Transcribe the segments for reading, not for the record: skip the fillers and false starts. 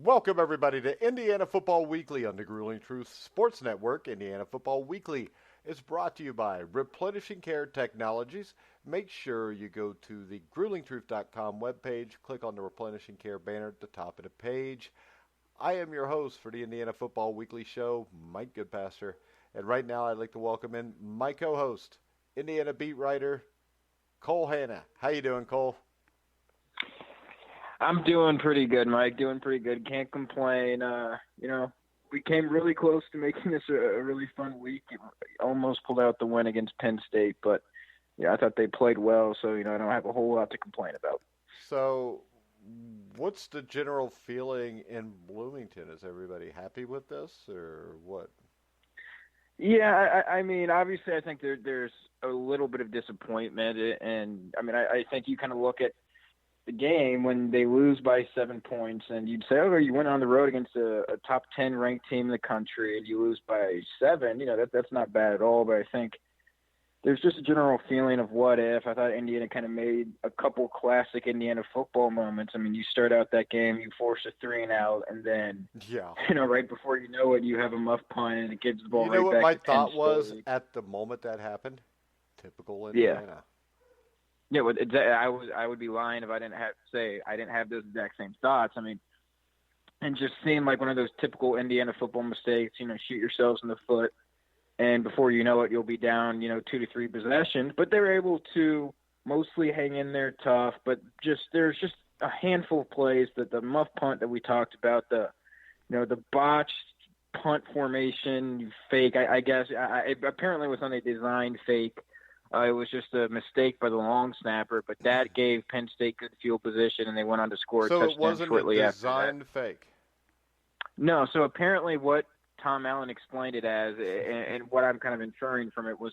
Welcome, everybody, to Indiana Football Weekly on the Grueling Truth Sports Network. Indiana Football Weekly is brought to you by Replenishing Care Technologies. Make sure you go to the gruelingtruth.com webpage, click on the Replenishing Care banner at the top of the page. I am your host for the Indiana Football Weekly show, Mike Goodpaster. And right now, I'd like to welcome in my co-host, Indiana beat writer, Cole Hanna. How you doing, Cole? I'm doing pretty good, Mike. Doing pretty good. Can't complain. We came really close to making this a really fun week. Almost pulled out the win against Penn State, but I thought they played well, so I don't have a whole lot to complain about. So, what's the general feeling in Bloomington? Is everybody happy with this, or what? Yeah, I mean, obviously, I think there's a little bit of disappointment, and I think you kind of look at the game when they lose by 7 points, and you'd say, "Oh, you went on the road against a top 10 ranked team in the country, and you lose by 7." That's not bad at all. But I think there's just a general feeling of what if. I thought Indiana kind of made a couple classic Indiana football moments. I mean, you start out that game, you force a 3-and-out, and then right before you know it, you have a muff punt, and it gives the ball right back to Penn State. You know what my thought was at the moment that happened? Typical Indiana. Yeah. Yeah, I would be lying if I didn't have those exact same thoughts. I mean, and just seeing like one of those typical Indiana football mistakes, shoot yourselves in the foot, and before you know it, you'll be down, 2 to 3 possessions. But they were able to mostly hang in there tough. But there's just a handful of plays that the muff punt that we talked about, the botched punt formation fake. I guess apparently it was on a design fake. It was just a mistake by the long snapper, but that gave Penn State good field position, and they went on to score a touchdown shortly after that. So it wasn't a designed fake? No, so apparently what Tom Allen explained it as, and what I'm kind of inferring from it was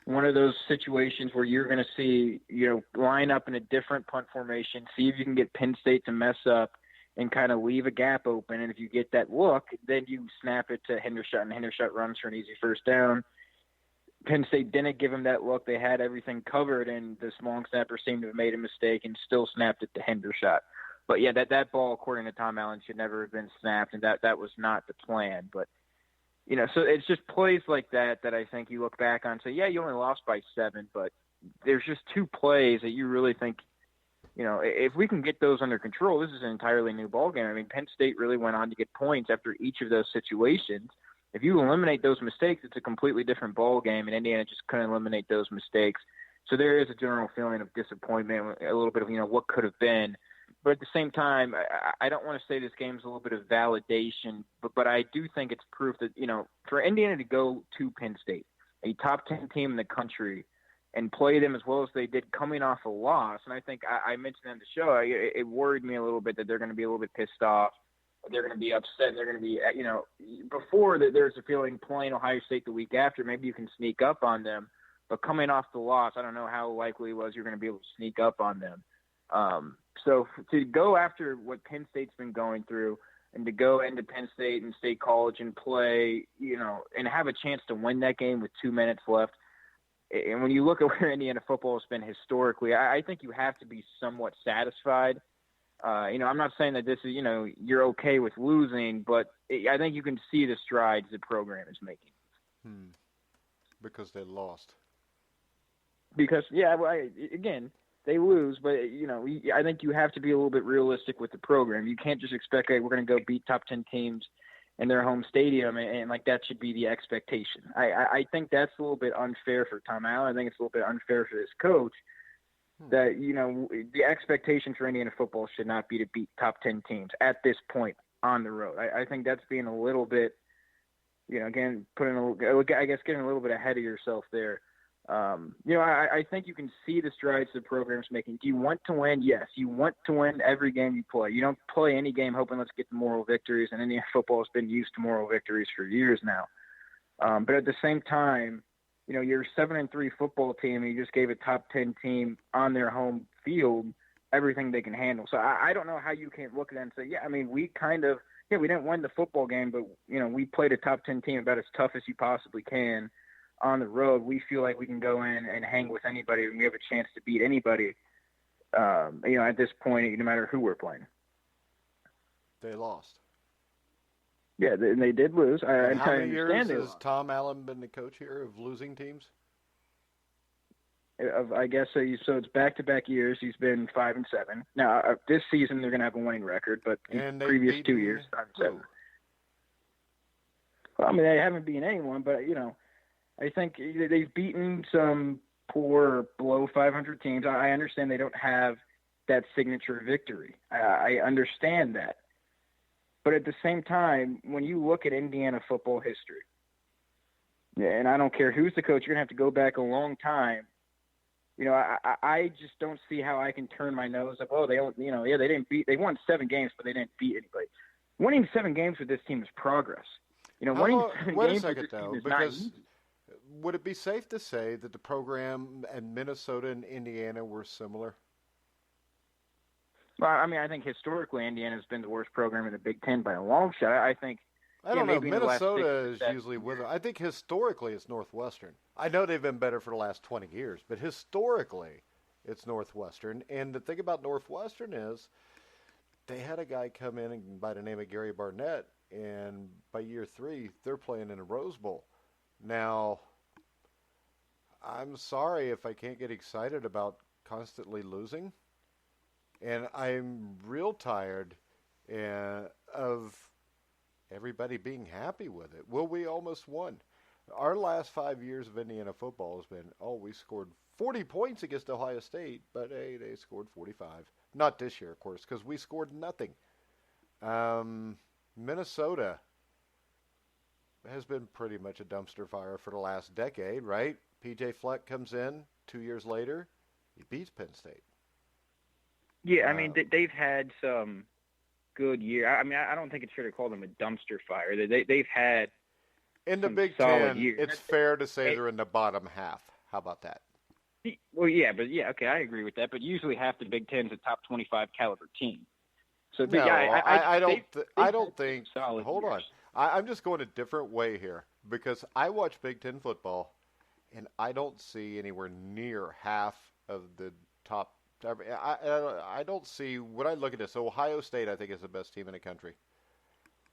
one of those situations where you're going to see, line up in a different punt formation, see if you can get Penn State to mess up and kind of leave a gap open, and if you get that look, then you snap it to Hendershot, and Hendershot runs for an easy first down. Penn State didn't give him that look. They had everything covered, and this long snapper seemed to have made a mistake and still snapped it to Hendershot. But, yeah, that ball, according to Tom Allen, should never have been snapped, and that was not the plan. But, so it's just plays like that I think you look back on and say, yeah, you only lost by 7, but there's just 2 plays that you really think, if we can get those under control, this is an entirely new ballgame. I mean, Penn State really went on to get points after each of those situations. If you eliminate those mistakes, it's a completely different ball game, and Indiana just couldn't eliminate those mistakes. So there is a general feeling of disappointment, a little bit of, what could have been. But at the same time, I don't want to say this game's a little bit of validation, but I do think it's proof that, for Indiana to go to Penn State, a top 10 team in the country, and play them as well as they did coming off a loss, and I think I mentioned on the show, it worried me a little bit that they're going to be a little bit pissed off. They're going to be upset. They're going to be, before that there's a feeling playing Ohio State the week after, maybe you can sneak up on them. But coming off the loss, I don't know how likely it was you're going to be able to sneak up on them. So to go after what Penn State's been going through and to go into Penn State and State College and play, and have a chance to win that game with 2 minutes left. And when you look at where Indiana football has been historically, I think you have to be somewhat satisfied. I'm not saying that this is, you're okay with losing, but I think you can see the strides the program is making. Because they lost. Because, again, they lose, but, I think you have to be a little bit realistic with the program. You can't just expect, hey, we're going to go beat top 10 teams in their home stadium, and like that should be the expectation. I think that's a little bit unfair for Tom Allen. I think it's a little bit unfair for his coach. That, the expectation for Indiana football should not be to beat top 10 teams at this point on the road. I think that's being a little bit, again, getting a little bit ahead of yourself there. I think you can see the strides the program's making. Do you want to win? Yes. You want to win every game you play. You don't play any game hoping let's get the moral victories, and Indiana football has been used to moral victories for years now. But at the same time, you're a 7-3 football team, and you just gave a top 10 team on their home field everything they can handle. So I don't know how you can look at that and say, we didn't win the football game, but, we played a top 10 team about as tough as you possibly can on the road. We feel like we can go in and hang with anybody, and we have a chance to beat anybody, at this point, no matter who we're playing. They lost. Yeah, and they did lose. And how many years has Tom Allen been the coach here of losing teams? I guess so. So it's back-to-back years. He's been 5-7. Now this season they're going to have a winning record, but the previous 2 years 5-7. Well, I mean they haven't beaten anyone, but I think they've beaten some poor below 500 teams. I understand they don't have that signature victory. I understand that, but at the same time, when you look at Indiana football history, and I don't care who's the coach, you're going to have to go back a long time. I just don't see how I can turn my nose up. Oh, they won 7 games, but they didn't beat anybody. Winning 7 games with this team is progress. Winning 7 wait games a second, with this though, team is because not easy. would it be safe to say that the program and Minnesota and Indiana were similar? Well, I mean, I think historically Indiana's been the worst program in the Big Ten by a long shot. I think. I don't know. Minnesota is usually with them. I think historically it's Northwestern. I know they've been better for the last 20 years, but historically it's Northwestern. And the thing about Northwestern is they had a guy come in by the name of Gary Barnett, and by year 3 they're playing in a Rose Bowl. Now, I'm sorry if I can't get excited about constantly losing, and I'm real tired of everybody being happy with it. Well, we almost won. Our last 5 years of Indiana football has been, we scored 40 points against Ohio State, but hey, they scored 45. Not this year, of course, because we scored nothing. Minnesota has been pretty much a dumpster fire for the last decade, right? P.J. Fleck comes in 2 years later. He beats Penn State. Yeah, I mean, they've had some good year. I mean, I don't think it's fair to call them a dumpster fire. They've had in the Big Ten. It's fair to say they're in the bottom half. How about that? Well, yeah, okay, I agree with that. But usually, half the Big Ten's a top 25 caliber team. So, no, I don't think. Solid hold years. on, I'm just going a different way here because I watch Big Ten football, and I don't see anywhere near half of the top. I don't see when I look at this. Ohio State, I think, is the best team in the country.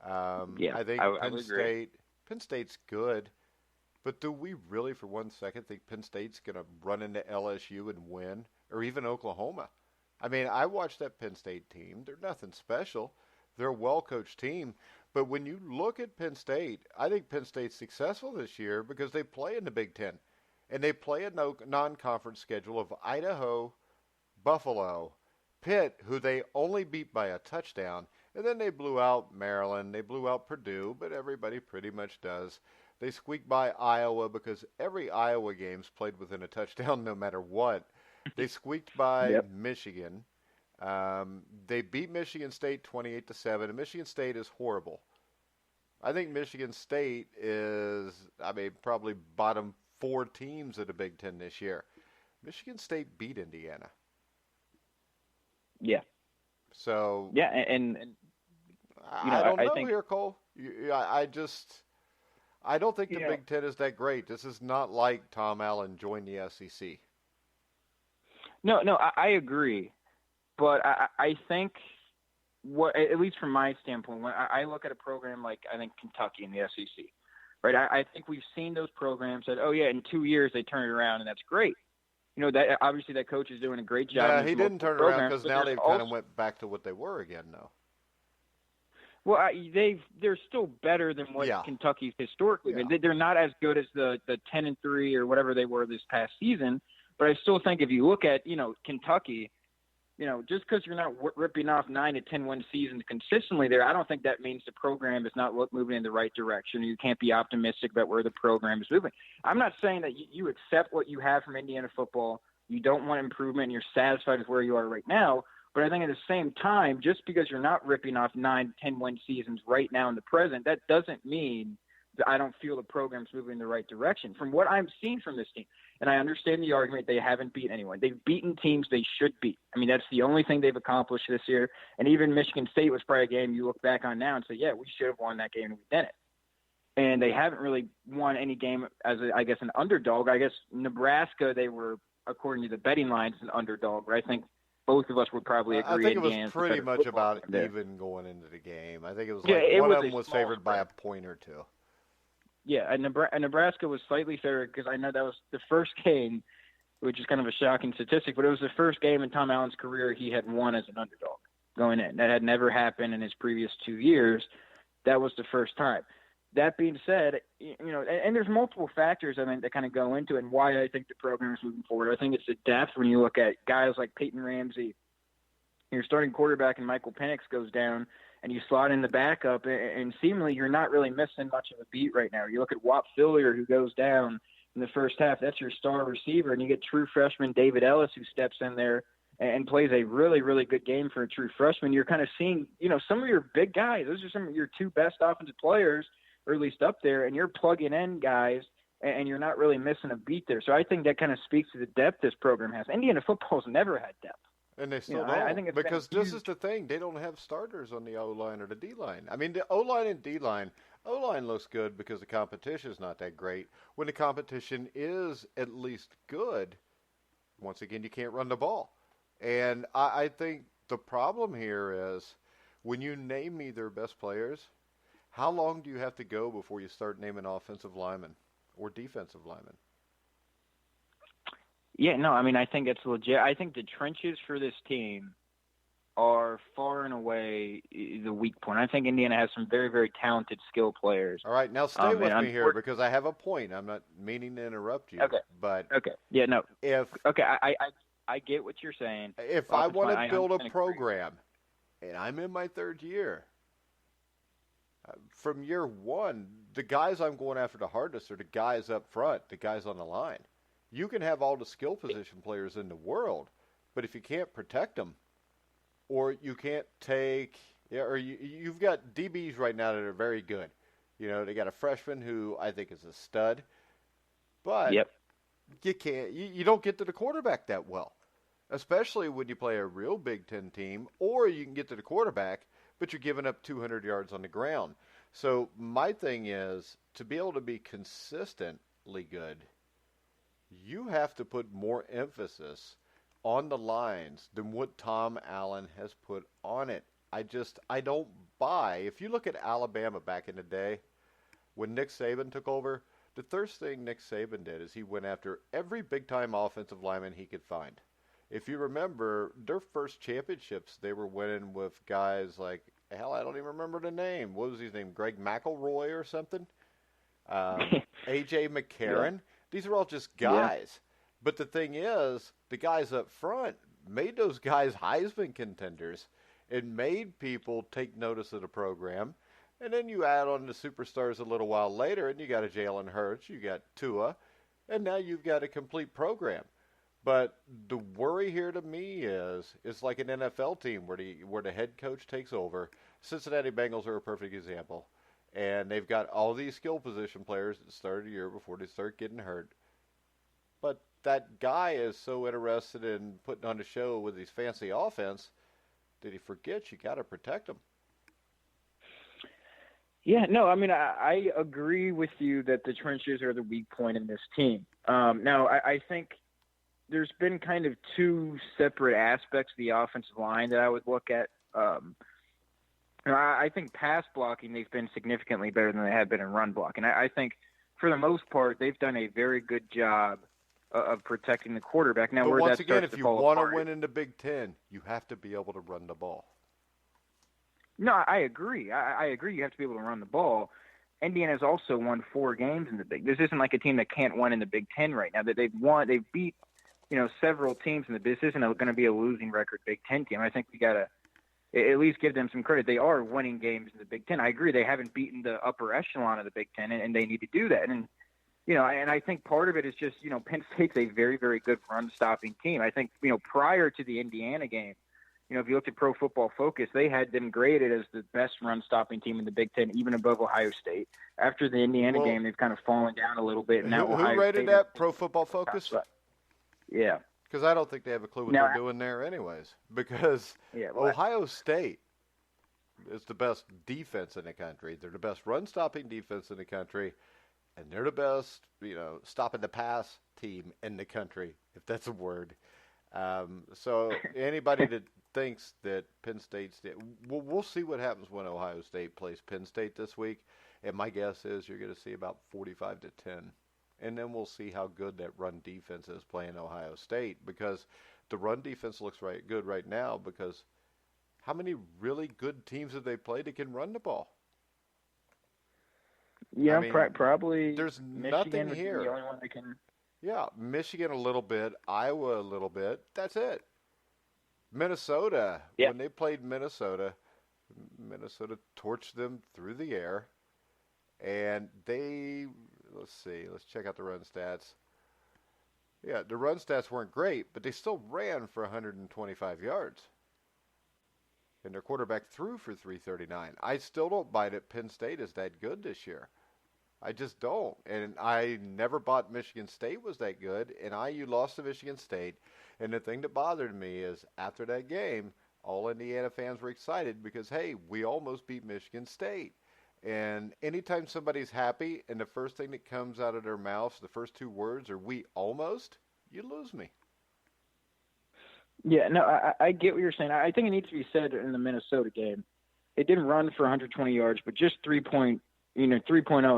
I think Penn State's good, but do we really, for one second, think Penn State's going to run into LSU and win, or even Oklahoma? I mean, I watched that Penn State team. They're nothing special. They're a well-coached team. But when you look at Penn State, I think Penn State's successful this year because they play in the Big Ten, and they play a non-conference schedule of Idaho, Buffalo, Pitt, who they only beat by a touchdown, and then they blew out Maryland, they blew out Purdue, but everybody pretty much does. They squeaked by Iowa because every Iowa game's played within a touchdown no matter what. They squeaked by Michigan. They beat Michigan State 28-7, and Michigan State is horrible. I think Michigan State is, probably bottom 4 teams of the Big Ten this year. Michigan State beat Indiana. Yeah. So. Yeah, and I don't know think, here, Cole. I don't think the Big Ten is that great. This is not like Tom Allen joined the SEC. No, I agree, but I think at least from my standpoint, when I look at a program like I think Kentucky in the SEC, right? I think we've seen those programs that in 2 years they turn it around and that's great. That obviously that coach is doing a great job. Yeah, he didn't turn it around because now they've kind of went back to what they were again, though. Well, they're still better than what Kentucky's historically been. They're not as good as the 10-3 or whatever they were this past season. But I still think if you look at Kentucky, just because you're not ripping off 9 to 10-win seasons consistently there, I don't think that means the program is not moving in the right direction. You can't be optimistic about where the program is moving. I'm not saying that you accept what you have from Indiana football. You don't want improvement and you're satisfied with where you are right now. But I think at the same time, just because you're not ripping off 9 to 10-win seasons right now in the present, that doesn't mean that I don't feel the program's moving in the right direction. From what I'm seeing from this team, and I understand the argument they haven't beaten anyone. They've beaten teams they should beat. I mean, that's the only thing they've accomplished this year. And even Michigan State was probably a game you look back on now and say, yeah, we should have won that game and we didn't. And they haven't really won any game as, an underdog. I guess Nebraska, they were, according to the betting lines, an underdog. Right? I think both of us would probably I agree think it was Indiana's the pretty better much football about team there. even going into the game. I think it was Yeah, like it one was of a them was small favored by a spread. point or two. Yeah, and Nebraska was slightly favored because I know that was the first game, which is kind of a shocking statistic, but it was the first game in Tom Allen's career he had won as an underdog going in. That had never happened in his previous 2 years. That was the first time. That being said, and there's multiple factors, I think, that kind of go into it and why I think the program is moving forward. I think it's the depth when you look at guys like Peyton Ramsey. Your starting quarterback and Michael Penix goes down, and you slot in the backup, and seemingly you're not really missing much of a beat right now. You look at Whop Phillier, who goes down in the first half. That's your star receiver, and you get true freshman David Ellis, who steps in there and plays a really, really good game for a true freshman. You're kind of seeing, some of your big guys. Those are some of your two best offensive players, or at least up there, and you're plugging in guys, and you're not really missing a beat there. So I think that kind of speaks to the depth this program has. Indiana football's never had depth. And they still don't. I think it's because this is the thing. They don't have starters on the O-line or the D-line. I mean, the O-line and D-line, O-line looks good because the competition is not that great. When the competition is at least good, once again, you can't run the ball. And I think the problem here is when you name me their best players, how long do you have to go before you start naming offensive linemen or defensive linemen? Yeah, no, I mean, I think it's legit. I think the trenches for this team are far and away the weak point. I think Indiana has some very, very talented skill players. All right, now stay with me here because I have a point. I'm not meaning to interrupt you. Okay. But yeah, no. Okay, I get what you're saying. If I want to build a program, and I'm in my third year, from year one, the guys I'm going after the hardest are the guys up front, the guys on the line. You can have all the skill position players in the world, but if you can't protect them, or you can't or you've got DBs right now that are very good. They got a freshman who I think is a stud, but you don't get to the quarterback that well, especially when you play a real Big Ten team, or you can get to the quarterback, but you're giving up 200 yards on the ground. So my thing is, to be able to be consistently good, you have to put more emphasis on the lines than what Tom Allen has put on it. I don't buy. If you look at Alabama back in the day, when Nick Saban took over, the first thing Nick Saban did is he went after every big-time offensive lineman he could find. If you remember, their first championships, they were winning with guys like, hell, I don't even remember the name. What was his name? Greg McElroy or something? A.J. McCarron. Yeah. These are all just guys. Yeah. But the thing is, the guys up front made those guys Heisman contenders. It made people take notice of the program. And then you add on the superstars a little while later, and you got a Jalen Hurts, you got Tua, and now you've got a complete program. But the worry here to me is it's like an NFL team where the head coach takes over. Cincinnati Bengals are a perfect example. And they've got all these skill position players that started a year before they start getting hurt. But that guy is so interested in putting on a show with his fancy offense that he forgets you got to protect him. Yeah, no, I mean, I agree with you that the trenches are the weak point in this team. Now, I think there's been kind of two separate aspects of the offensive line that I would look at. I think pass blocking, they've been significantly better than they have been in run blocking. I think, for the most part, they've done a very good job of protecting the quarterback. Now, but once again, if you want to win in the Big Ten, you have to be able to run the ball. No, I agree. I agree you have to be able to run the ball. Indiana's also won 4 games in the Big. This isn't like a team that can't win in the Big Ten right now. That they've beat, several teams in the. This isn't going to be a losing record Big Ten team. I think we got to at least give them some credit. They are winning games in the Big Ten. I agree. They haven't beaten the upper echelon of the Big Ten, and they need to do that. And and I think part of it is just Penn State's a very, very good run-stopping team. I think prior to the Indiana game, if you look at Pro Football Focus, they had them graded as the best run-stopping team in the Big Ten, even above Ohio State. After the Indiana game, they've kind of fallen down a little bit. And now who rated that? Pro Football Focus? Yeah. Because I don't think they have a clue what they're doing there anyways. Because Ohio State is the best defense in the country. They're the best run-stopping defense in the country. And they're the best, stopping the pass team in the country, if that's a word. So anybody that thinks that Penn State's, we'll see what happens when Ohio State plays Penn State this week. And my guess is you're going to see about 45-10. And then we'll see how good that run defense is playing Ohio State, because the run defense looks good right now, because how many really good teams have they played that can run the ball? Yeah, I mean, probably. There's Michigan nothing would here. Be the only one that can. Yeah, Michigan a little bit, Iowa a little bit. That's it. Minnesota, when they played Minnesota torched them through the air, and let's check out the run stats. Yeah, the run stats weren't great, but they still ran for 125 yards. And their quarterback threw for 339. I still don't buy that Penn State is that good this year. I just don't. And I never bought Michigan State was that good, and IU lost to Michigan State. And the thing that bothered me is after that game, all Indiana fans were excited because, hey, we almost beat Michigan State. And anytime somebody's happy and the first thing that comes out of their mouths, the first two words are "we almost," you lose me. Yeah, no, I get what you're saying. I think it needs to be said in the Minnesota game. It didn't run for 120 yards, but just 3.0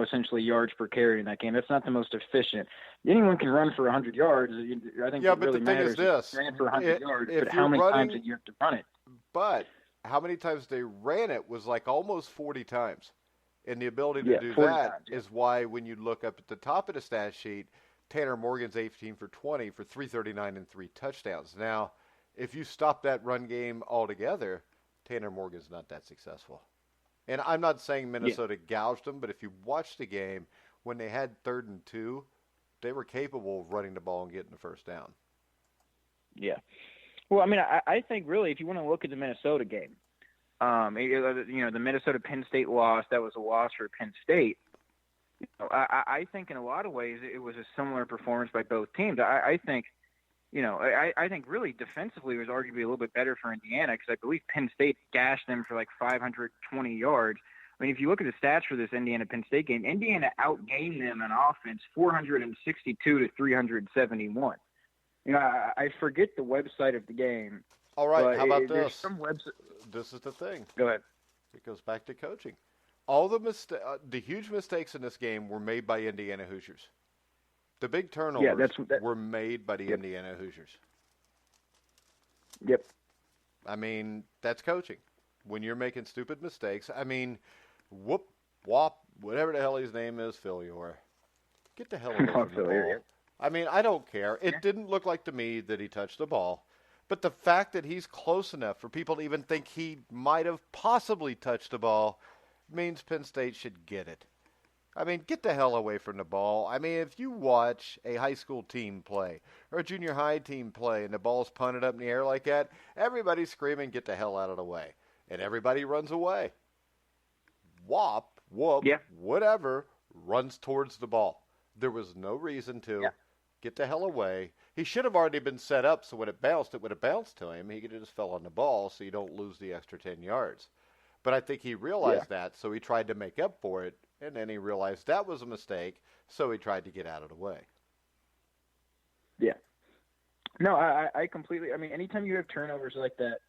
essentially yards per carry in that game. That's not the most efficient. Anyone can run for 100 yards. I think yeah, it but really the thing matters. is this: ran for 100 yards, but how many times did you have to run it? But how many times they ran it was like almost 40 times. And the ability to do that is why when you look up at the top of the stat sheet, Tanner Morgan's 18 for 20 for 339 and 3 touchdowns. Now, if you stop that run game altogether, Tanner Morgan's not that successful. And I'm not saying Minnesota gouged them, but if you watch the game, when they had 3rd and 2, they were capable of running the ball and getting the first down. Yeah. Well, I mean, I think really if you want to look at the Minnesota game, the Minnesota-Penn State loss, that was a loss for Penn State. I think in a lot of ways it was a similar performance by both teams. I think really defensively it was arguably a little bit better for Indiana because I believe Penn State gashed them for like 520 yards. I mean, if you look at the stats for this Indiana-Penn State game, Indiana outgained them on offense 462 to 371. I forget the website of the game. All right, how about this? Some website. This is the thing. Go ahead. It goes back to coaching. All the huge mistakes in this game were made by Indiana Hoosiers. The big turnovers were made by the Indiana Hoosiers. Yep. I mean, that's coaching. When you're making stupid mistakes, I mean, whatever the hell his name is, Philyor. Get the hell away from the ball. I mean, I don't care. It didn't look like to me that he touched the ball. But the fact that he's close enough for people to even think he might have possibly touched the ball means Penn State should get it. I mean, get the hell away from the ball. I mean, if you watch a high school team play or a junior high team play and the ball's punted up in the air like that, everybody's screaming, get the hell out of the way. And everybody runs away. Whatever, runs towards the ball. There was no reason to. Get the hell away. He should have already been set up so when it would have bounced to him. He could have just fell on the ball so you don't lose the extra 10 yards. But I think he realized that, so he tried to make up for it, and then he realized that was a mistake, so he tried to get out of the way. Yeah. No, I completely – I mean, anytime you have turnovers like that,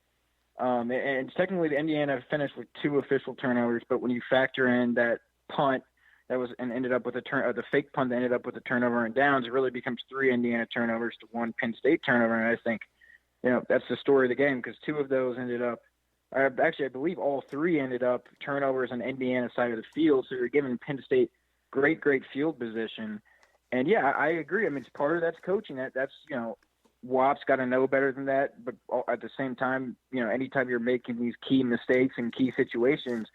and technically the Indiana finished with 2 official turnovers, but when you factor in that punt – that was and ended up with the fake punt that ended up with a turnover and downs. It really becomes 3 Indiana turnovers to 1 Penn State turnover, and I think, that's the story of the game because 2 of those ended up. Actually, I believe all 3 ended up turnovers on the Indiana side of the field. So you're giving Penn State great field position, and I agree. I mean, it's part of that's coaching. That's WAP's got to know better than that, but at the same time, anytime you're making these key mistakes in key situations.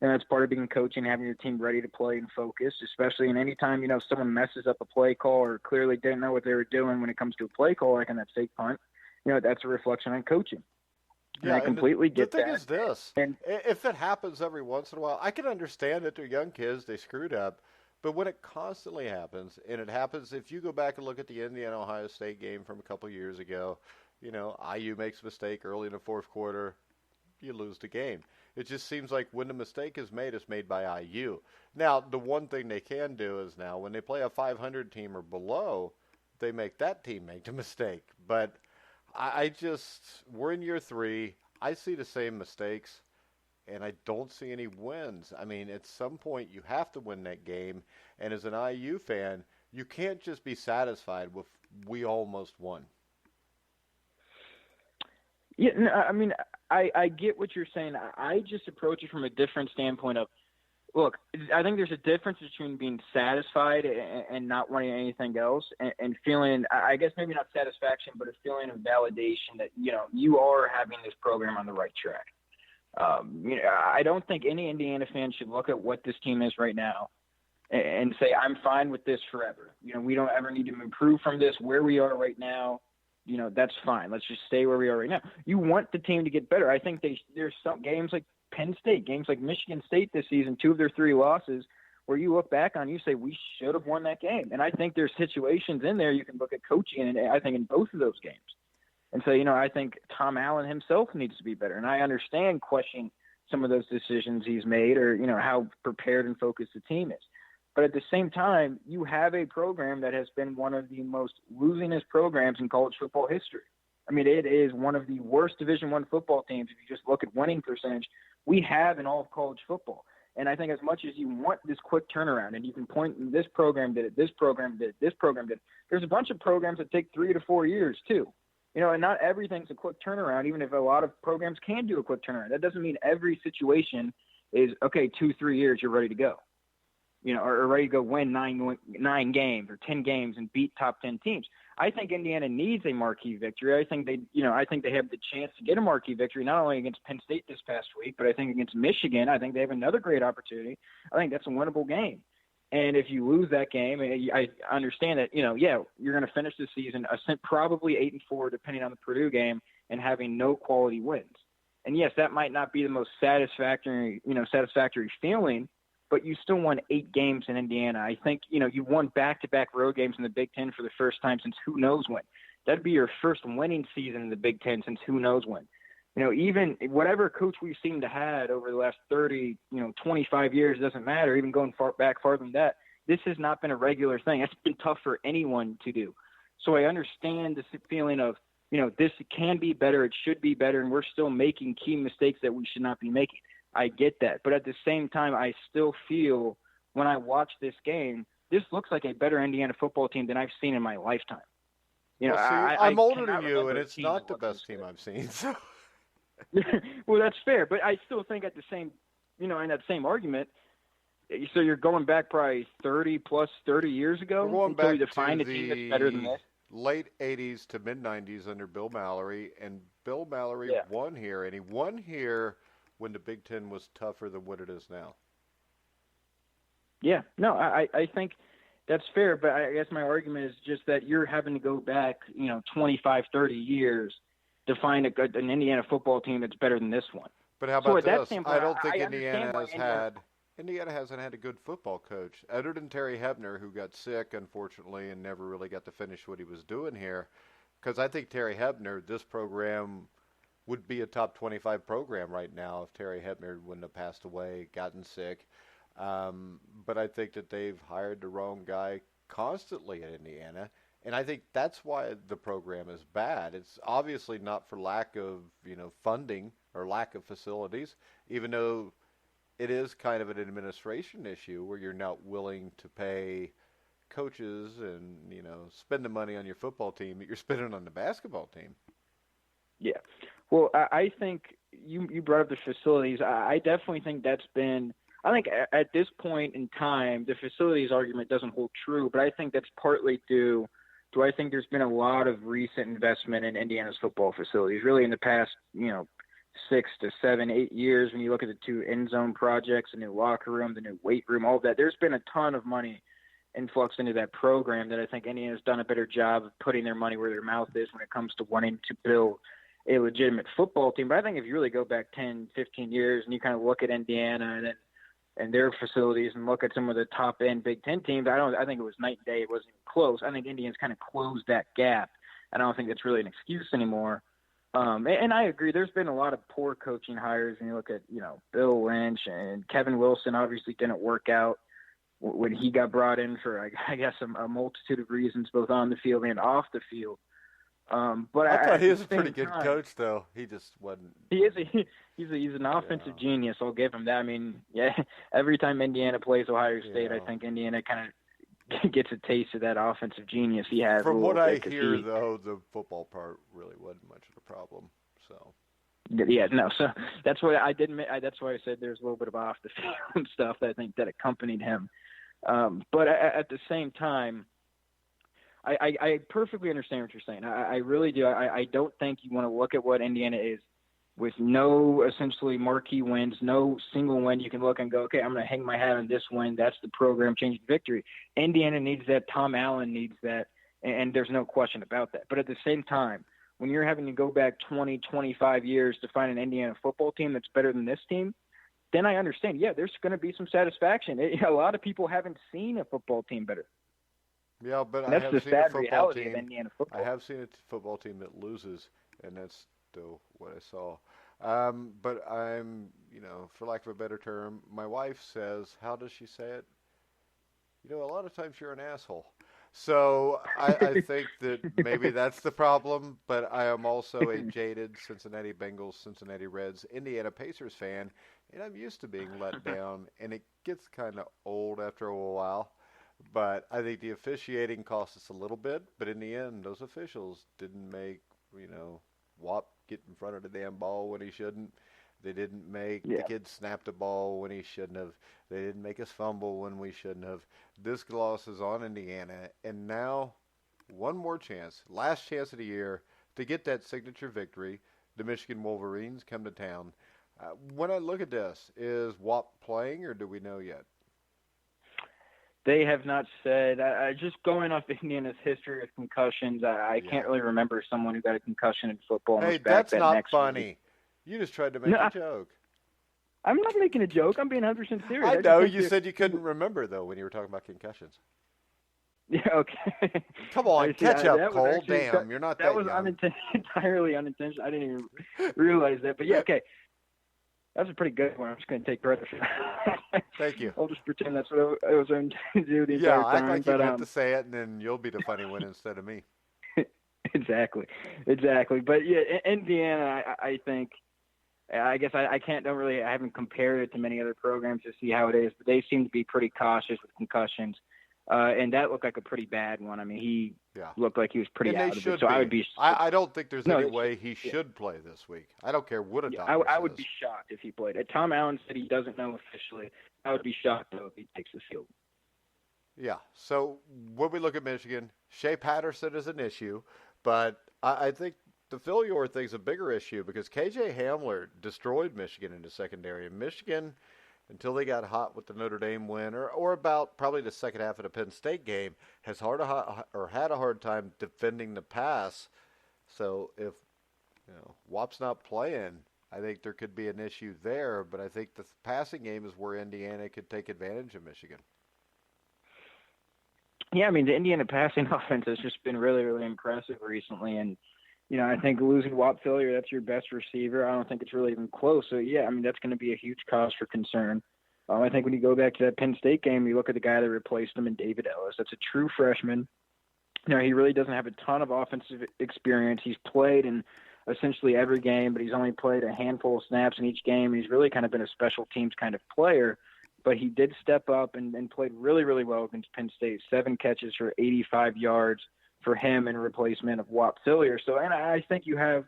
And that's part of being coaching, having your team ready to play and focus, especially in any time, someone messes up a play call or clearly didn't know what they were doing when it comes to a play call, like in that fake punt, that's a reflection on coaching. And I completely get that. The thing is this, and if it happens every once in a while, I can understand that they're young kids, they screwed up, but when it constantly happens, and it happens, if you go back and look at the Indiana-Ohio State game from a couple years ago, IU makes a mistake early in the 4th quarter, you lose the game. It just seems like when the mistake is made, it's made by IU. Now, the one thing they can do is now when they play a 500 team or below, they make that team make the mistake. But we're in year 3. I see the same mistakes, and I don't see any wins. I mean, at some point, you have to win that game. And as an IU fan, you can't just be satisfied with we almost won. Yeah, no, I mean, I get what you're saying. I just approach it from a different standpoint of, look, I think there's a difference between being satisfied and not wanting anything else and feeling, I guess maybe not satisfaction, but a feeling of validation that, you are having this program on the right track. I don't think any Indiana fan should look at what this team is right now and say, I'm fine with this forever. We don't ever need to improve from this. Where we are right now, that's fine. Let's just stay where we are right now. You want the team to get better. I think there's some games like Penn State, games like Michigan State this season, 2 of their 3 losses, where you look back on, you say, we should have won that game. And I think there's situations in there you can look at coaching, and I think in both of those games. And so, I think Tom Allen himself needs to be better. And I understand questioning some of those decisions he's made or, how prepared and focused the team is. But at the same time, you have a program that has been one of the most losingest programs in college football history. I mean, it is one of the worst Division I football teams. If you just look at winning percentage, we have in all of college football. And I think as much as you want this quick turnaround, and you can point, this program did it, this program did it, this program did it, there's a bunch of programs that take 3 to 4 years too. And not everything's a quick turnaround, even if a lot of programs can do a quick turnaround. That doesn't mean every situation is, okay, 2-3 years, you're ready to go. Or ready to go win 9 games or 10 games and beat top 10 teams. I think Indiana needs a marquee victory. I think they have the chance to get a marquee victory, not only against Penn State this past week, but I think against Michigan. I think they have another great opportunity. I think that's a winnable game. And if you lose that game, I understand that, you're going to finish the season probably 8-4, depending on the Purdue game, and having no quality wins. And yes, that might not be the most satisfactory feeling, but you still won 8 games in Indiana. I think, you won back-to-back road games in the Big Ten for the first time since who knows when. That'd be your first winning season in the Big Ten since who knows when. Even whatever coach we've seemed to have over the last 30, 25 years, doesn't matter, even going farther than that, this has not been a regular thing. It's been tough for anyone to do. So I understand this feeling of, this can be better, it should be better, and we're still making key mistakes that we should not be making. I get that. But at the same time, I still feel when I watch this game, this looks like a better Indiana football team than I've seen in my lifetime. I'm older than you, and it's not the best team I've seen. So. Well, that's fair. But I still think at the same, in that same argument, so you're going back probably 30 years ago until you define a team that's better than this? Late 80s to mid-90s under Bill Mallory, and Bill Mallory won here, and he won here when the Big Ten was tougher than what it is now. Yeah, no, I think that's fair, but I guess my argument is just that you're having to go back, 25, 30 years to find an Indiana football team that's better than this one. But how about this? I don't think Indiana hasn't had a good football coach. Other than Terry Hebner, who got sick, unfortunately, and never really got to finish what he was doing here. Because I think Terry Hebner, this program would be a top 25 program right now if Terry Hebner wouldn't have passed away, gotten sick. But I think that they've hired the wrong guy constantly at Indiana. And I think that's why the program is bad. It's obviously not for lack of, funding or lack of facilities, even though it is kind of an administration issue where you're not willing to pay coaches and, spend the money on your football team that you're spending on the basketball team. Yeah. Well, I think you brought up the facilities. I definitely think that's been – I think at this point in time, the facilities argument doesn't hold true, but I think that's partly due to I think there's been a lot of recent investment in Indiana's football facilities, really in the past, 6 to 7, 8 years. When you look at the 2 end zone projects, the new locker room, the new weight room, all of that, there's been a ton of money influx into that program that I think Indiana's done a better job of putting their money where their mouth is when it comes to wanting to build a legitimate football team. But I think if you really go back 10, 15 years and you kind of look at Indiana and their facilities and look at some of the top end Big Ten teams, I think it was night and day. It wasn't even close. I think Indiana's kind of closed that gap, and I don't think that's really an excuse anymore. And I agree. There's been a lot of poor coaching hires, and you look at Bill Lynch and Kevin Wilson. Obviously, didn't work out when he got brought in for I guess a multitude of reasons, both on the field and off the field. But I thought he was a same pretty good time, coach, though. He just wasn't. He's an offensive genius. I'll give him that. I mean, yeah, every time Indiana plays Ohio State, I think Indiana kind of gets a taste of that offensive genius he has. From what I hear, though, the football part really wasn't much of a problem. So. Yeah, no. So that's why I didn't. That's why I said there's a little bit of off the field stuff that I think that accompanied him. But at the same time, I perfectly understand what you're saying. I really do. I don't think you want to look at what Indiana is with no essentially marquee wins, no single win. You can look and go, okay, I'm going to hang my hat on this win. That's the program-changing victory. Indiana needs that. Tom Allen needs that, and there's no question about that. But at the same time, when you're having to go back 20, 25 years to find an Indiana football team that's better than this team, then I understand. Yeah, there's going to be some satisfaction. A lot of people haven't seen a football team better. Yeah, but that's the sad reality of Indiana football. I have seen a football team that loses, and that's still what I saw. But I'm, for lack of a better term, my wife says, how does she say it? A lot of times you're an asshole. So I think that maybe that's the problem, but I am also a jaded Cincinnati Bengals, Cincinnati Reds, Indiana Pacers fan, and I'm used to being let down, and it gets kind of old after a while. But I think the officiating cost us a little bit, but in the end, those officials didn't make, Wap get in front of the damn ball when he shouldn't. They didn't make the kid snap the ball when he shouldn't have. They didn't make us fumble when we shouldn't have. This gloss is on Indiana, and now one more chance, last chance of the year, to get that signature victory. The Michigan Wolverines come to town. When I look at this, is Wap playing, or do we know yet? They have not said. Just going off Indiana's history of concussions, I can't really remember someone who got a concussion in football. Hey, that's not funny. Week. You just tried to make a joke. I'm not making a joke. I'm being 100% serious. I know. You said you couldn't remember, though, when you were talking about concussions. Yeah, okay. Come on, catch up, Cole. Damn, you're not that young. That was entirely unintentional. I didn't even realize that. But, yeah, okay. That was a pretty good one. I'm just going to take credit for that. Thank you. I'll just pretend that's what I was going to do the entire time. Yeah, act like you meant to say it, and then you'll be the funny one instead of me. Exactly. But, yeah, Indiana, I think – I guess I haven't compared it to many other programs to see how it is, but they seem to be pretty cautious with concussions. And that looked like a pretty bad one. I mean, he looked like he was pretty out of it. So I would be. I don't think there's any way he should play this week. I don't care what a doctor says. I would be shocked if he played. Tom Allen said he doesn't know officially. I would be shocked, though, if he takes the field. Yeah. So when we look at Michigan, Shea Patterson is an issue, but I think the Philyor thing's a bigger issue because K.J. Hamler destroyed Michigan in the secondary. And Michigan, until they got hot with the Notre Dame win, or about probably the second half of the Penn State game, had a hard time defending the pass. So if Wap's not playing, I think there could be an issue there. But I think the passing game is where Indiana could take advantage of Michigan. Yeah, I mean, the Indiana passing offense has just been really, really impressive recently. And I think losing Wap Philyor, that's your best receiver. I don't think it's really even close. So, yeah, I mean, that's going to be a huge cause for concern. I think when you go back to that Penn State game, you look at the guy that replaced him in David Ellis. That's a true freshman. He really doesn't have a ton of offensive experience. He's played in essentially every game, but he's only played a handful of snaps in each game. He's really kind of been a special teams kind of player. But he did step up and played really, really well against Penn State. 7 catches for 85 yards. For him in replacement of Wap Philyor. So, and I think you have,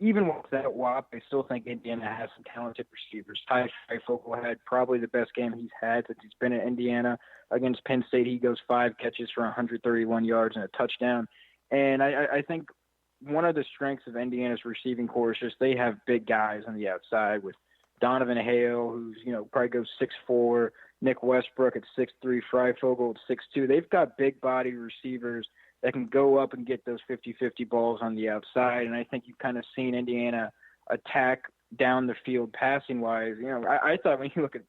even without Wap, I still think Indiana has some talented receivers. Ty Fogle had probably the best game he's had since he's been at Indiana. Against Penn State, he goes 5 catches for 131 yards and a touchdown. And I think one of the strengths of Indiana's receiving corps is just they have big guys on the outside with Donovan Hale, who's, probably goes 6'4", Nick Westbrook at 6'3", Freifogel at 6'2". They've got big body receivers that can go up and get those 50-50 balls on the outside. And I think you've kind of seen Indiana attack down the field passing-wise. I thought when you look at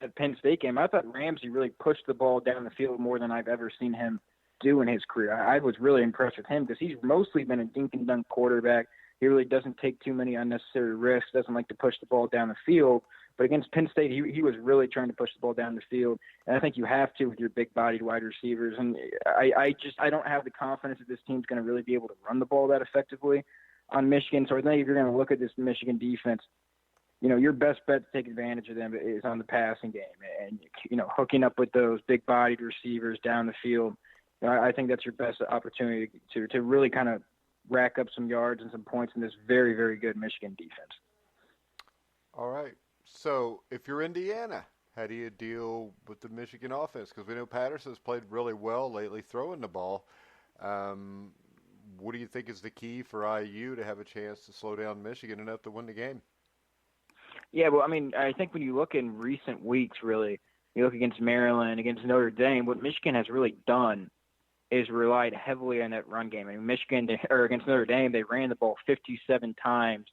the Penn State game, I thought Ramsey really pushed the ball down the field more than I've ever seen him do in his career. I was really impressed with him because he's mostly been a dink-and-dunk quarterback. He really doesn't take too many unnecessary risks, doesn't like to push the ball down the field. But against Penn State, he was really trying to push the ball down the field, and I think you have to with your big-bodied wide receivers. And I don't have the confidence that this team's going to really be able to run the ball that effectively on Michigan. So I think if you're going to look at this Michigan defense, your best bet to take advantage of them is on the passing game, and hooking up with those big-bodied receivers down the field. I think that's your best opportunity to really kind of rack up some yards and some points in this very, very good Michigan defense. All right. So if you're Indiana, how do you deal with the Michigan offense? Because we know Patterson's played really well lately throwing the ball. What do you think is the key for IU to have a chance to slow down Michigan enough to win the game? Yeah, well, I mean, I think when you look in recent weeks, really, you look against Maryland, against Notre Dame, what Michigan has really done is relied heavily on that run game. I mean, against Notre Dame, they ran the ball 57 times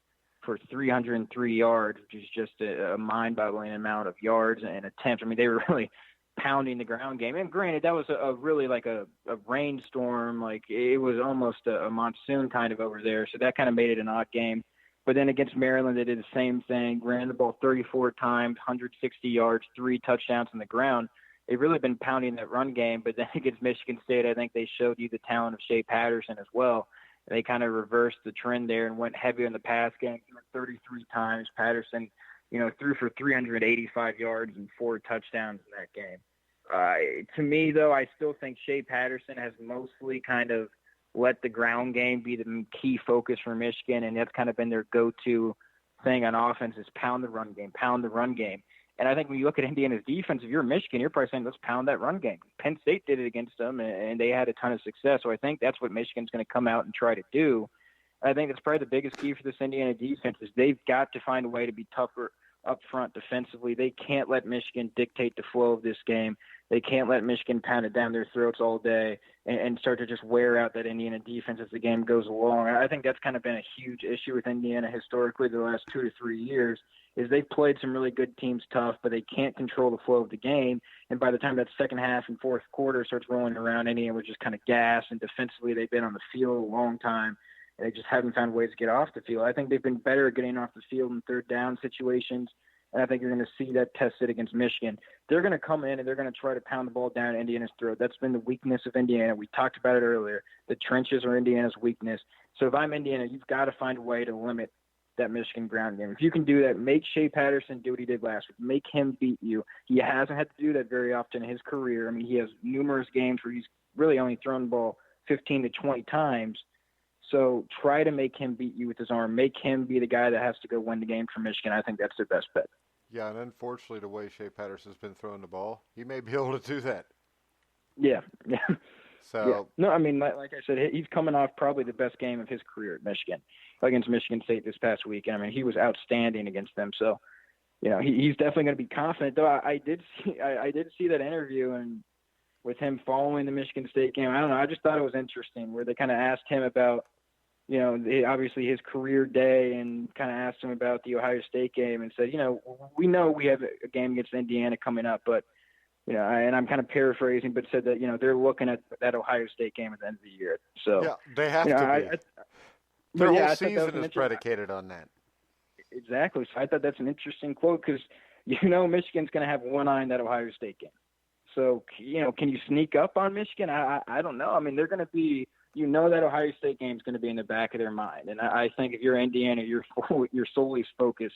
for 303 yards, which is just a mind-boggling amount of yards and attempts. I mean, they were really pounding the ground game. And granted, that was a really like a rainstorm. Like, it was almost a monsoon kind of over there, so that kind of made it an odd game. But then against Maryland, they did the same thing, ran the ball 34 times, 160 yards, 3 touchdowns on the ground. They've really been pounding that run game. But then against Michigan State, I think they showed you the talent of Shea Patterson as well. They kind of reversed the trend there and went heavy on the pass game. 33 times Patterson, threw for 385 yards and 4 touchdowns in that game. To me, though, I still think Shea Patterson has mostly kind of let the ground game be the key focus for Michigan, and that's kind of been their go-to thing on offense is pound the run game. And I think when you look at Indiana's defense, if you're Michigan, you're probably saying, let's pound that run game. Penn State did it against them, and they had a ton of success. So I think that's what Michigan's going to come out and try to do. I think that's probably the biggest key for this Indiana defense is they've got to find a way to be tougher up front defensively. They can't let Michigan dictate the flow of this game. They can't let Michigan pound it down their throats all day and start to just wear out that Indiana defense as the game goes along. I think that's kind of been a huge issue with Indiana historically the last 2 to 3 years is they've played some really good teams tough, but they can't control the flow of the game. And by the time that second half and fourth quarter starts rolling around, Indiana was just kind of gas. And defensively, they've been on the field a long time, and they just haven't found ways to get off the field. I think they've been better at getting off the field in third down situations. And I think you're going to see that tested against Michigan. They're going to come in and they're going to try to pound the ball down Indiana's throat. That's been the weakness of Indiana. We talked about it earlier. The trenches are Indiana's weakness. So if I'm Indiana, you've got to find a way to limit that Michigan ground game. If you can do that, make Shea Patterson do what he did last week. Make him beat you. He hasn't had to do that very often in his career. I mean, he has numerous games where he's really only thrown the ball 15 to 20 times. So try to make him beat you with his arm. Make him be the guy that has to go win the game for Michigan. I think that's their best bet. Yeah, and unfortunately, the way Shea Patterson's been throwing the ball, he may be able to do that. Yeah. So yeah. No, I mean, like I said, he's coming off probably the best game of his career at Michigan against Michigan State this past week. And I mean, he was outstanding against them. So, he's definitely going to be confident. Though I did see that interview and with him following the Michigan State game. I don't know. I just thought it was interesting where they kind of asked him about, obviously his career day and kind of asked him about the Ohio State game and said, we know we have a game against Indiana coming up, but, and I'm kind of paraphrasing, but said that, they're looking at that Ohio State game at the end of the year. So, yeah, they have to be. Their whole season is predicated on that. Exactly. So I thought that's an interesting quote because, Michigan's going to have one eye on that Ohio State game. So, can you sneak up on Michigan? I don't know. I mean, they're going to be, that Ohio State game is going to be in the back of their mind. And I think if you're Indiana, you're solely focused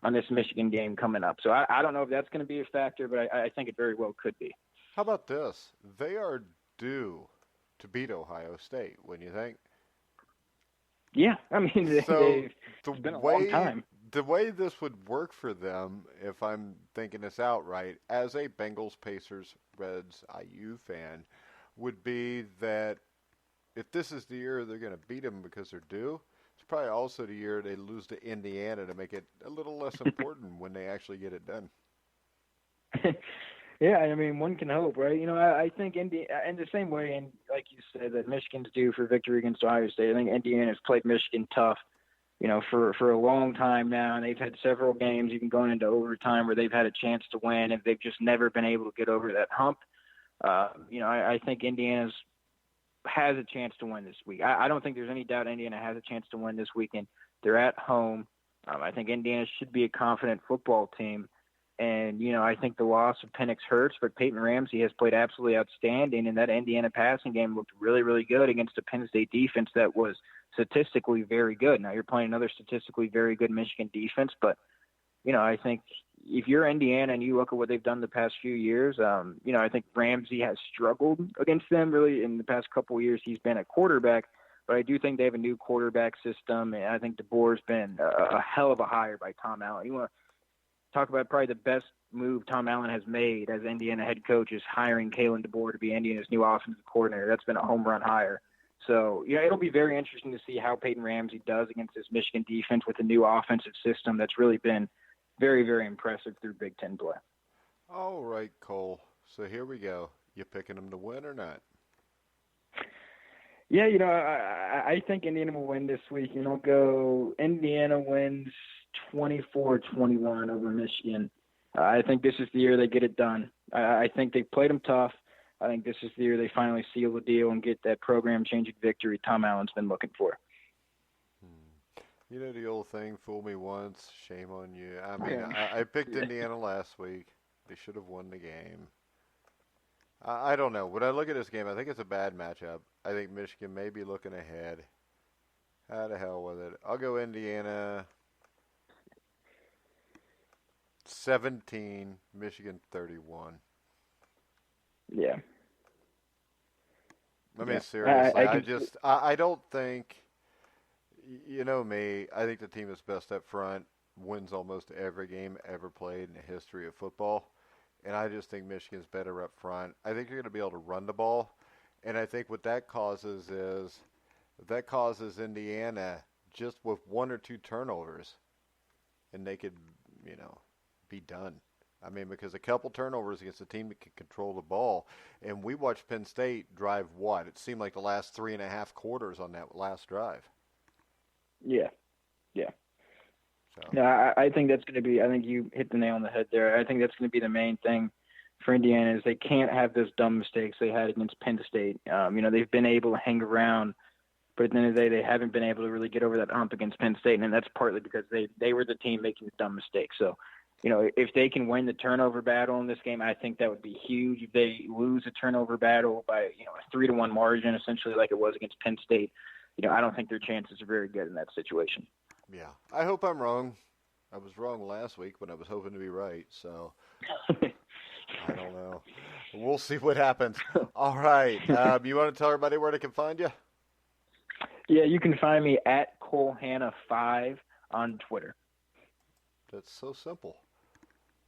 on this Michigan game coming up. So I don't know if that's going to be a factor, but I think it very well could be. How about this? They are due to beat Ohio State, wouldn't you think? Yeah. I mean, it's been a long time. The way this would work for them, if I'm thinking this out right, as a Bengals, Pacers, Reds, IU fan, would be that if this is the year they're going to beat them because they're due, it's probably also the year they lose to Indiana to make it a little less important when they actually get it done. Yeah, I mean, one can hope, right? I think in the same way, and like you said, that Michigan's due for victory against Ohio State. I think Indiana's played Michigan tough, for a long time now, and they've had several games, even going into overtime, where they've had a chance to win, and they've just never been able to get over that hump. I think Indiana's has a chance to win this week. I don't think there's any doubt Indiana has a chance to win this weekend. They're at home. I think Indiana should be a confident football team. And, I think the loss of Penix hurts, but Peyton Ramsey has played absolutely outstanding, and that Indiana passing game looked really, really good against a Penn State defense that was statistically very good. Now you're playing another statistically very good Michigan defense, but, I think if you're Indiana and you look at what they've done the past few years, I think Ramsey has struggled against them really in the past couple of years. He's been a quarterback, but I do think they have a new quarterback system, and I think DeBoer's been a hell of a hire by Tom Allen. You want to talk about probably the best move Tom Allen has made as Indiana head coach is hiring Kalen DeBoer to be Indiana's new offensive coordinator. That's been a home run hire. So, it'll be very interesting to see how Peyton Ramsey does against this Michigan defense with a new offensive system that's really been very, very impressive through Big Ten play. All right, Cole. So here we go. You picking them to win or not? Yeah, I think Indiana will win this week. I'll go Indiana wins 24-21 over Michigan. I think this is the year they get it done. I think they played them tough. I think this is the year they finally seal the deal and get that program-changing victory Tom Allen's been looking for. You know the old thing, fool me once, shame on you. I mean, I picked Indiana last week. They should have won the game. I don't know. When I look at this game, I think it's a bad matchup. I think Michigan may be looking ahead. How the hell with it? I'll go Indiana 17, Michigan 31. Yeah. I mean, seriously, I don't think, you know me, I think the team that's best up front wins almost every game ever played in the history of football. And I just think Michigan's better up front. I think you're going to be able to run the ball. And I think what that causes is Indiana just with one or two turnovers, and they could, be done. I mean, because a couple turnovers against a team that can control the ball. And we watched Penn State drive what? It seemed like the last 3.5 quarters on that last drive. Yeah. So. No, I think that's going to be – I think you hit the nail on the head there. I think that's going to be the main thing for Indiana is they can't have those dumb mistakes they had against Penn State. They've been able to hang around, but at the end of the day, they haven't been able to really get over that hump against Penn State, and that's partly because they were the team making the dumb mistakes. So, if they can win the turnover battle in this game, I think that would be huge. If they lose a turnover battle by, a 3-1 margin, essentially like it was against Penn State, I don't think their chances are very good in that situation. Yeah. I hope I'm wrong. I was wrong last week when I was hoping to be right, so I don't know. We'll see what happens. All right. You want to tell everybody where they can find you? Yeah, you can find me at ColeHanna5 on Twitter. That's so simple.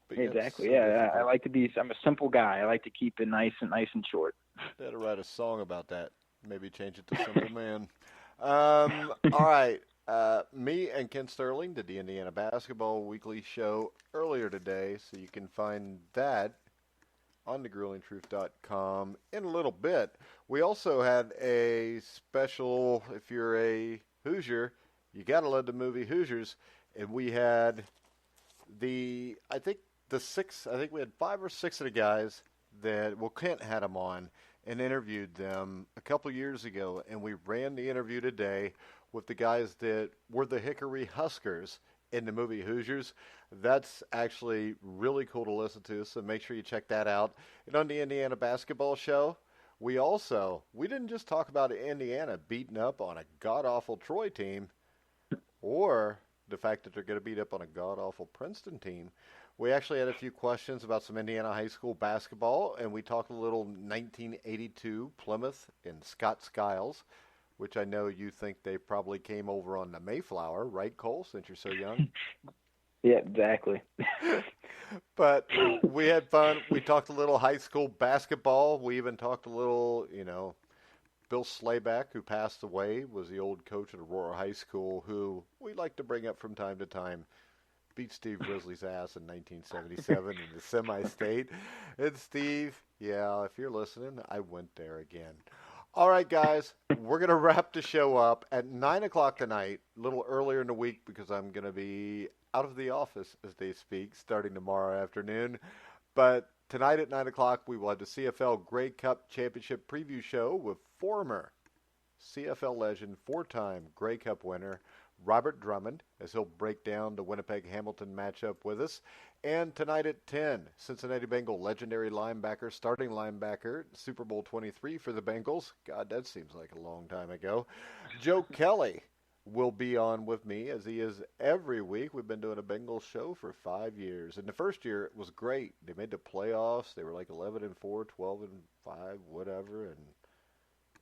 But exactly. Yeah, I like to be. I'm a simple guy. I like to keep it nice and short. Got to write a song about that. Maybe change it to Simple Man. All right. Me and Ken Sterling did the Indiana Basketball Weekly show earlier today, so you can find that on thegruelingtruth.com in a little bit. We also had a special, if you're a Hoosier, you got to love the movie Hoosiers, and we had we had 5 or 6 of the guys that, Kent had them on and interviewed them a couple years ago, and we ran the interview today with the guys that were the Hickory Huskers in the movie Hoosiers. That's actually really cool to listen to, so make sure you check that out. And on the Indiana Basketball Show, we didn't just talk about Indiana beating up on a god-awful Troy team or the fact that they're going to beat up on a god-awful Princeton team. We actually had a few questions about some Indiana high school basketball, and we talked a little 1982 Plymouth and Scott Skiles, which I know you think they probably came over on the Mayflower, right, Cole, since you're so young? Yeah, exactly. But we had fun. We talked a little high school basketball. We even talked a little, Bill Slayback, who passed away, was the old coach at Aurora High School, who we like to bring up from time to time. Beat Steve Grizzly's ass in 1977 in the semi-state. And Steve, yeah, if you're listening, I went there again. All right, guys, we're going to wrap the show up at 9 o'clock tonight, a little earlier in the week because I'm going to be out of the office, as they speak, starting tomorrow afternoon. But tonight at 9 o'clock, we will have the CFL Grey Cup Championship preview show with former CFL legend, 4-time Grey Cup winner, Robert Drummond, as he'll break down the Winnipeg-Hamilton matchup with us. And tonight at 10, Cincinnati Bengal legendary linebacker, starting linebacker, Super Bowl 23 for the Bengals. God, that seems like a long time ago. Joe Kelly will be on with me, as he is every week. We've been doing a Bengals show for 5 years. And the first year, it was great. They made the playoffs. They were like 11-4, 12-5, whatever. And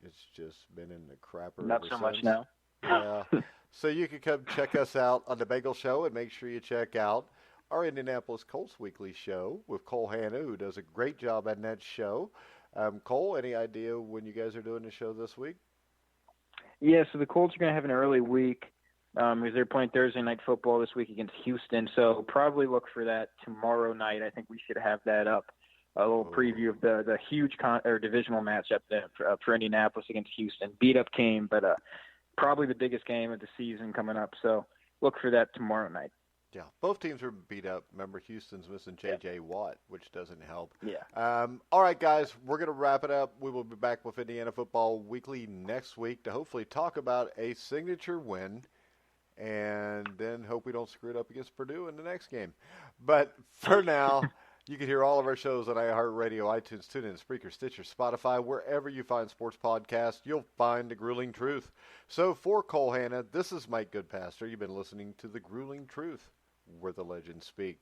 it's just been in the crapper Not ever so since. much now. Yeah. So you can come check us out on the Bengal Show, and make sure you check out our Indianapolis Colts Weekly Show with Cole Hanna, who does a great job on that show. Cole, any idea when you guys are doing the show this week? Yeah, so the Colts are going to have an early week because they're playing Thursday Night Football this week against Houston. So probably look for that tomorrow night. I think we should have that up. A little preview of the huge divisional matchup there for Indianapolis against Houston. Beat up game, but probably the biggest game of the season coming up. So look for that tomorrow night. Yeah, both teams are beat up. Remember, Houston's missing J.J. Watt, which doesn't help. Yeah. All right, guys, we're going to wrap it up. We will be back with Indiana Football Weekly next week to hopefully talk about a signature win, and then hope we don't screw it up against Purdue in the next game. But for now, you can hear all of our shows on iHeartRadio, iTunes, TuneIn, Spreaker, Stitcher, Spotify, wherever you find sports podcasts, you'll find The Grueling Truth. So for Cole Hanna, this is Mike Goodpaster. You've been listening to The Grueling Truth, where the legends speak.